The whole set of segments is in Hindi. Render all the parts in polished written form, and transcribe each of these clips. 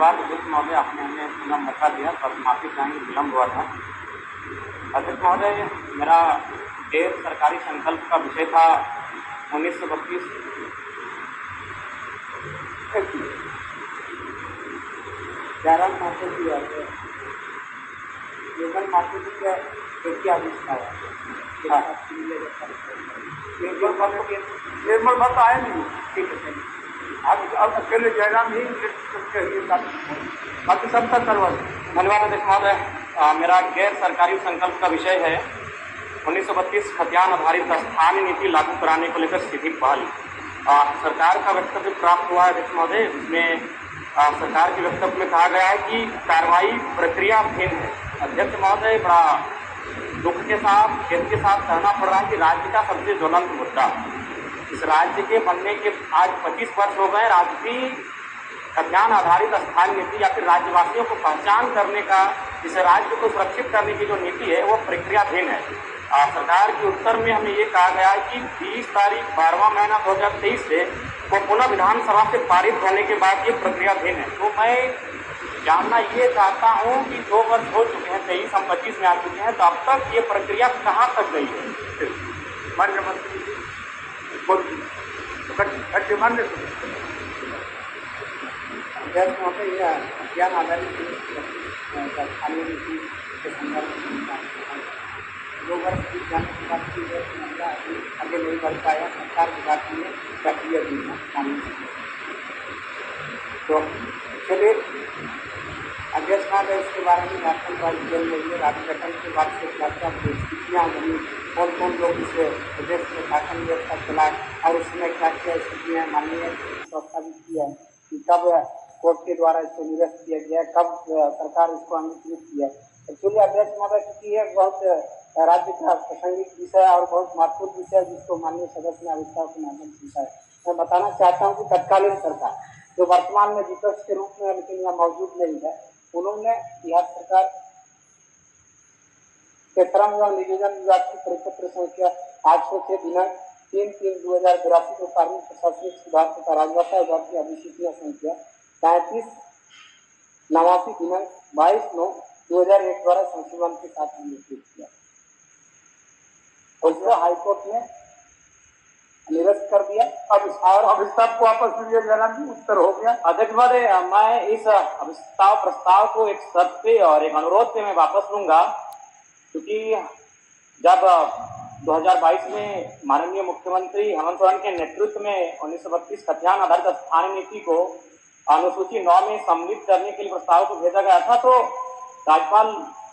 धन्यवाद अध्यक्ष महोदय, आपने हमें पूरा मौका दिया, पर माफ़ी चाहेंगे विलम्ब हुआ था। अध्यक्ष महोदय, मेरा गैर सरकारी संकल्प का विषय था 1932। 11 मार्च की बात है। लेकिन मार्च की एक ही आदेश था। निर्मल बात आए नहीं। ठीक है, अब अकेले जयराम ही बाकी सब तक करवा दें। धन्यवाद अध्यक्ष महोदय। मेरा गैर सरकारी संकल्प का विषय है 1932 खतियान आधारित स्थानीय नीति लागू कराने को लेकर सीधी पहल। सरकार का वक्तव्य प्राप्त हुआ है अध्यक्ष महोदय, जिसमें सरकार के वक्तव्य में कहा गया है कि कार्रवाई प्रक्रियाधीन है। अध्यक्ष महोदय, बड़ा दुख के साथ, खेद के साथ कहना पड़ रहा है कि राज्य का सबसे ज्वलंत मुद्दा, इस राज्य के बनने के आज 25 वर्ष हो गए, राज्य भी खतियान आधारित स्थानीय नीति या फिर राज्यवासियों को पहचान करने का, इस राज्य को सुरक्षित करने की जो नीति है वो प्रक्रियाधीन है। सरकार के उत्तर में हमें ये कहा गया है कि 20 तारीख 12वां महीना 2023 से वो पुनः विधानसभा से पारित होने के बाद ये प्रक्रियाधीन है। तो मैं जानना ये चाहता हूँ कि 2 वर्ष हो चुके हैं, 23 हम 25 में आ चुके हैं, तो अब तक ये प्रक्रिया कहाँ तक गई है? मान्य मंत्री मान्य अध्यक्ष महोदय, यह अभियान आधारित स्थानीय नीति के संदर्भ में 2 वर्ष की जाने के बाद की गई मामला अभी आगे नहीं बढ़ पाया। सरकार विभाग में प्रक्रिया दी है स्थानीय नीति। तो चलिए अध्यक्ष महोदय, इसके बारे में झारखंड राज्य जेल में हुए राज्य गठन के बाद से क्या क्या स्थितियाँ बनी, कौन कौन लोग इस प्रदेश में शासन व्यवस्था चलाए और उसमें क्या क्या स्थितियाँ माननीय व्यवस्था भी की है कि कब कोर्ट के द्वारा इसको निरस्त किया गया, कब सरकार इसको अंगीकृत किया। एक्चुअली अध्यक्ष महोदय, क्योंकि यह बहुत राज्य का प्रासंगिक विषय और बहुत महत्वपूर्ण विषय जिसको माननीय सदस्य ने आविष्कार के माध्यम से है, मैं बताना चाहता हूँ कि तत्कालीन सरकार जो वर्तमान में विपक्ष के रूप में लेकिन यहाँ मौजूद नहीं है, उन्होंने बिहार सरकार के श्रम एवं नियोजन विभाग की परिपत्र संख्या 806 दिनांक 3/3/2082 को कार्मिक प्रशासनिक सुधार तथा राजभाषा विभाग की अधिसूचना संख्या 35/89 दिनांक 22/9/2001 द्वारा संशोधन के साथ नियुक्त किया। उसको हाईकोर्ट ने निरस्त कर दिया। अब प्रस्ताव को वापस लिए जयराम जी, उत्तर हो गया। अध्यक्ष महोदय, मैं इस प्रस्ताव को एक शर्त पे और एक अनुरोध पे मैं वापस लूंगा, क्योंकि जब 2022 में माननीय मुख्यमंत्री हेमंत सोरेन के नेतृत्व में 1932 खतियान आधारित स्थानीय नीति को अनुसूची 9 में सम्मिलित करने के लिए प्रस्ताव को भेजा गया था, तो राज्यपाल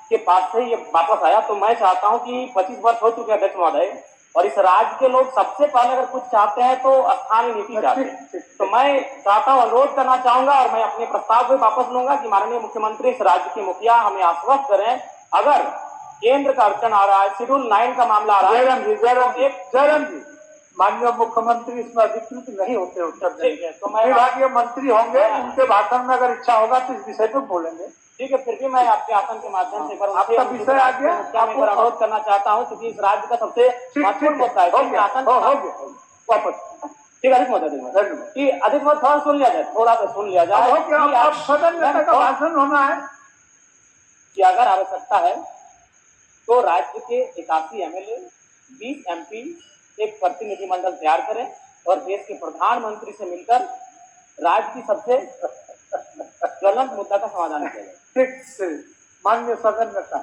के पास से ये वापस आया। तो मैं चाहता हूं कि 25 वर्ष हो चुके हैं अध्यक्ष महोदय, और इस राज्य के लोग सबसे पहले अगर कुछ चाहते हैं तो स्थानीय नीति चाहते हैं। तो मैं चाहता हूँ, अनुरोध करना चाहूंगा और मैं अपने प्रस्ताव को वापस लूंगा कि माननीय मुख्यमंत्री इस राज्य के मुखिया हमें आश्वस्त करें, अगर केंद्र का अड़चन आ रहा है, शेड्यूल 9 का मामला आ रहा है। जयराम जी, माननीय मुख्यमंत्री इसमें अधिकृत नहीं होते उत्तर देंगे, तो मैं विभागीय मंत्री होंगे, उनके भाषण में अगर इच्छा होगा तो इस विषय पर बोलेंगे। ठीक है, फिर भी मैं आपके आसन के माध्यम से आपका विषय आ गया, आपको अनुरोध करना चाहता हूँ, क्योंकि इस राज्य का सबसे महत्वपूर्ण मुद्दा है। वापस ठीक है अधिक मत कि अधिक मत थोड़ा सुन लिया जाए, थोड़ा सा सुन लिया जाए। अब सदन नेता का भाषण होना है कि अगर आवश्यकता है तो राज्य के 81 MLA, 20 MP एक प्रतिनिधिमंडल तैयार करें और देश के प्रधानमंत्री से मिलकर राज्य की सबसे ज्वलंत मुद्दा का समाधान किया जाए। ठीक, माननीय सदन नेता